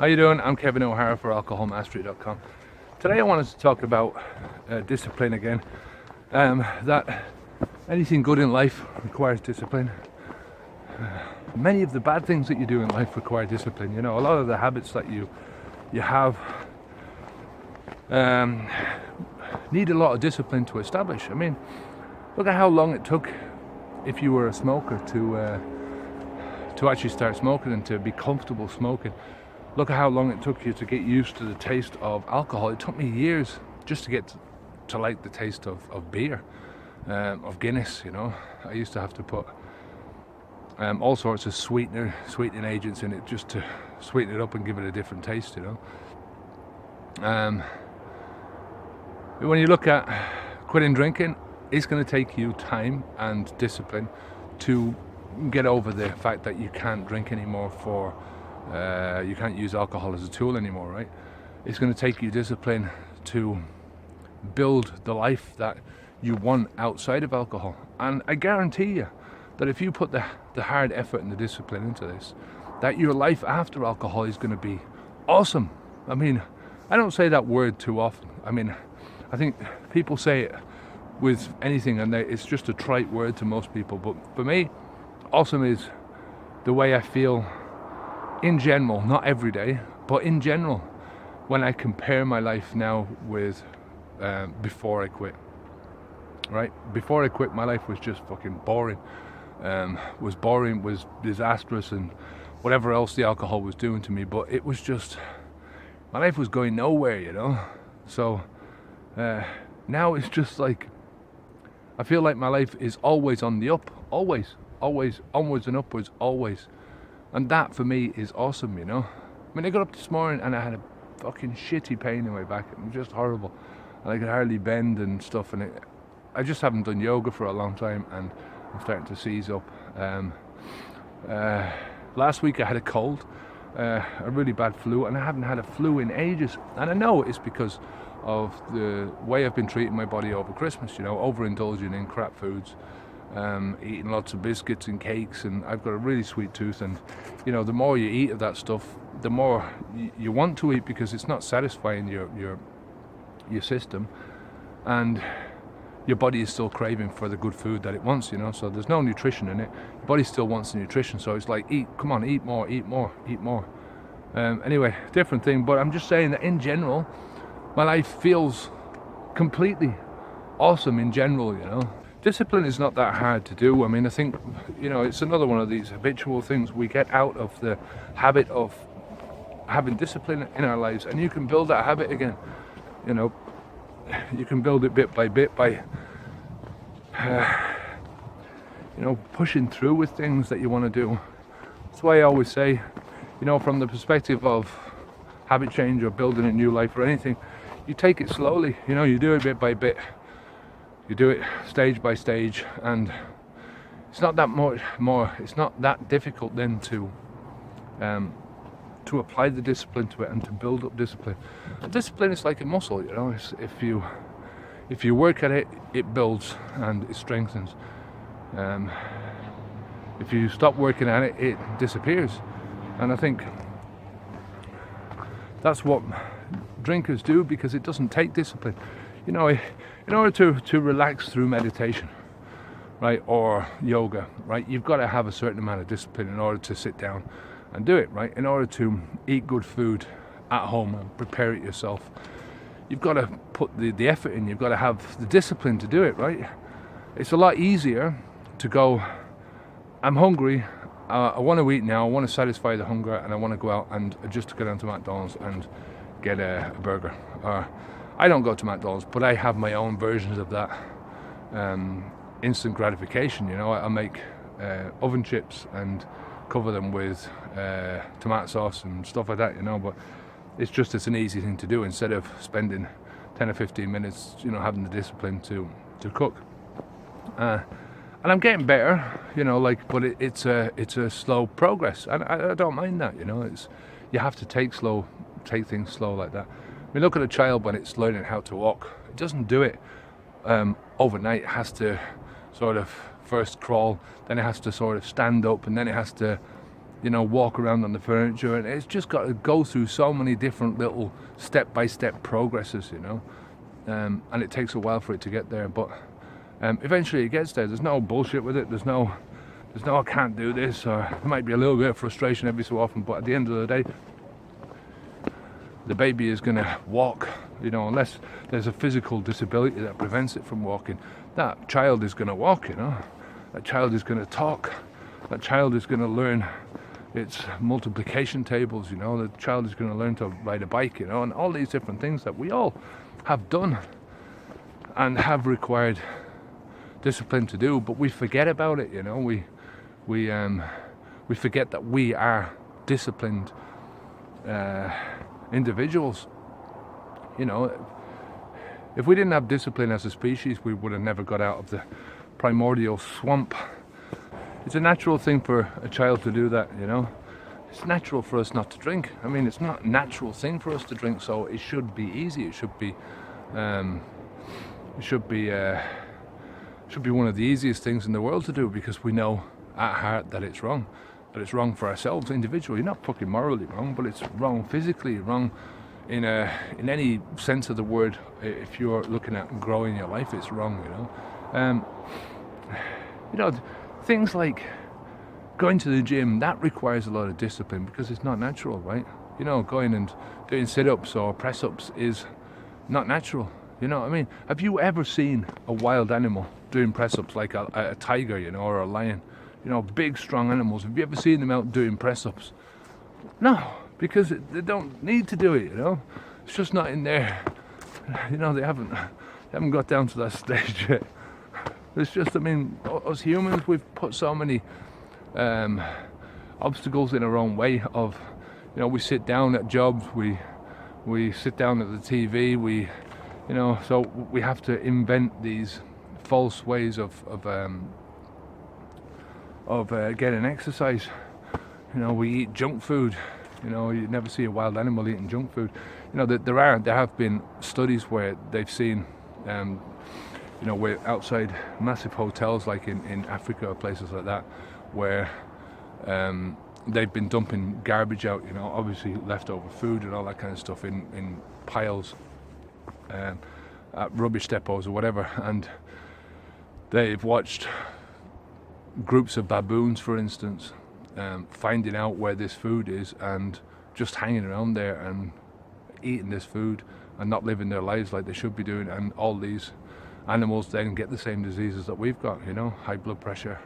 How you doing? I'm Kevin O'Hara for alcoholmastery.com. Today I wanted to talk about discipline again. That anything good in life requires discipline. Many of the bad things that you do in life require discipline. You know, a lot of the habits that you have need a lot of discipline to establish. I mean, look at how long it took if you were a smoker to actually start smoking and to be comfortable smoking. Look at how long it took you to get used to the taste of alcohol. It took me years just to get to like the taste of beer, of Guinness, you know. I used to have to put all sorts of sweetening agents in it just to sweeten it up and give it a different taste, you know. When you look at quitting drinking, it's going to take you time and discipline to get over the fact that you can't drink anymore you can't use alcohol as a tool anymore, right? It's going to take you discipline to build the life that you want outside of alcohol. And I guarantee you that if you put the hard effort and the discipline into this, that your life after alcohol is going to be awesome. I mean, I don't say that word too often. I mean, I think people say it with anything and it's just a trite word to most people. But for me, awesome is the way I feel in general, not every day, but in general, when I compare my life now with before I quit, right? Before I quit, my life was just fucking boring. Was disastrous, and whatever else the alcohol was doing to me, but it was just, my life was going nowhere, you know? So now it's just like, I feel like my life is always on the up, always, onwards and upwards, always. And that for me is awesome, you know. I mean, I got up this morning and I had a fucking shitty pain in my back. It was just horrible. And I could hardly bend and stuff. And I just haven't done yoga for a long time and I'm starting to seize up. Last week I had a cold, a really bad flu, and I haven't had a flu in ages. And I know it's because of the way I've been treating my body over Christmas, you know, overindulging in crap foods. Eating lots of biscuits and cakes, and I've got a really sweet tooth, and you know, the more you eat of that stuff, the more you want to eat, because it's not satisfying your system, and your body is still craving for the good food that it wants, you know. So there's no nutrition in it. Your body still wants the nutrition, so it's like, come on, eat more. Anyway, different thing, but I'm just saying that in general, my life feels completely awesome in general, you know. Discipline is not that hard to do. I mean, I think, you know, it's another one of these habitual things we get out of the habit of having discipline in our lives, and you can build that habit again. You know, you can build it bit by bit by, you know, pushing through with things that you want to do. That's why I always say, you know, from the perspective of habit change or building a new life or anything, you take it slowly. You know, you do it bit by bit. You do it stage by stage, and it's not that much more. It's not that difficult then to apply the discipline to it and to build up discipline. And discipline is like a muscle, you know. If you work at it, it builds and it strengthens. If you stop working at it, it disappears. And I think that's what drinkers do, because it doesn't take discipline. You know, in order to relax through meditation, right, or yoga, right, you've got to have a certain amount of discipline in order to sit down and do it, right? In order to eat good food at home and prepare it yourself, you've got to put the effort in. You've got to have the discipline to do it, right? It's a lot easier to go, I'm hungry, I want to eat now, I want to satisfy the hunger, and I want to go out and just go down to McDonald's and get a burger. I don't go to McDonald's, but I have my own versions of that instant gratification. You know, I make oven chips and cover them with tomato sauce and stuff like that, you know, but it's an easy thing to do instead of spending 10 or 15 minutes, you know, having the discipline to cook. And I'm getting better, you know, like, but it's a slow progress, and I don't mind that, you know. You have to take things slow like that. I mean, look at a child when it's learning how to walk. It doesn't do it overnight. It has to sort of first crawl, then it has to sort of stand up, and then it has to walk around on the furniture, and it's just got to go through so many different little step-by-step progresses, and it takes a while for it to get there, but eventually it gets there. There's no bullshit with it. There's no I can't do this, or there might be a little bit of frustration every so often, but at the end of the day, the baby is going to walk, unless there's a physical disability that prevents it from walking. That child is going to walk, that child is going to talk, that child is going to learn its multiplication tables, the child is going to learn to ride a bike, and all these different things that we all have done and have required discipline to do, but we forget about it, we forget that we are disciplined individuals. If we didn't have discipline as a species, we would have never got out of the primordial swamp. It's a natural thing for a child to do that, It's natural for us not to drink. I mean, it's not a natural thing for us to drink, so it should be easy. It should be one of the easiest things in the world to do, because we know at heart that it's wrong. But it's wrong for ourselves individually, not fucking morally wrong, but it's wrong physically, wrong in any sense of the word. If you're looking at growing your life, it's wrong, things like going to the gym, that requires a lot of discipline because it's not natural, right? Going and doing sit-ups or press-ups is not natural. Have you ever seen a wild animal doing press-ups, like a tiger, or a lion? Big, strong animals. Have you ever seen them out doing press-ups? No, because they don't need to do it, It's just not in there. They haven't got down to that stage yet. It's just, us humans, we've put so many obstacles in our own way of, we sit down at jobs, we sit down at the TV, so we have to invent these false ways of getting exercise. We eat junk food. You never see a wild animal eating junk food. There have been studies where they've seen, we're outside massive hotels like in Africa or places like that, where they've been dumping garbage out, obviously leftover food and all that kind of stuff in piles at rubbish depots or whatever, and they've watched groups of baboons, for instance, finding out where this food is and just hanging around there and eating this food and not living their lives like they should be doing, and all these animals then get the same diseases that we've got, high blood pressure,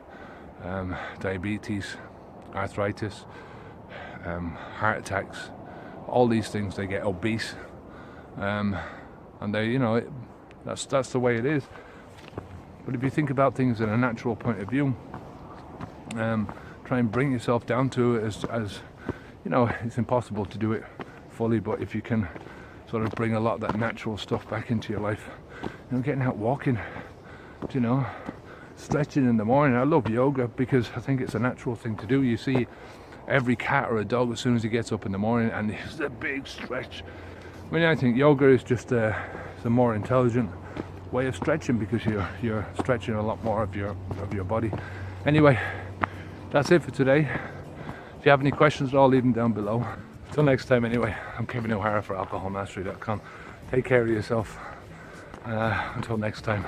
diabetes, arthritis, heart attacks, all these things. They get obese, and they, that's the way it is. But if you think about things in a natural point of view, try and bring yourself down to it as it's impossible to do it fully, but if you can sort of bring a lot of that natural stuff back into your life, getting out walking, stretching in the morning. I love yoga because I think it's a natural thing to do. You see every cat or a dog, as soon as he gets up in the morning, and it's a big stretch. I think yoga is just a more intelligent way of stretching, because you're stretching a lot more of your body. Anyway, that's it for today. If you have any questions at all, leave them down below. Until next time, anyway, I'm Kevin O'Hara for alcoholmastery.com. Take care of yourself. Until next time,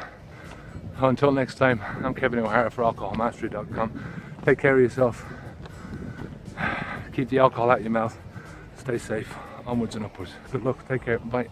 I'm Kevin O'Hara for alcoholmastery.com. Take care of yourself. Keep the alcohol out your mouth. Stay safe. Onwards and upwards. Good luck. Take care. Bye.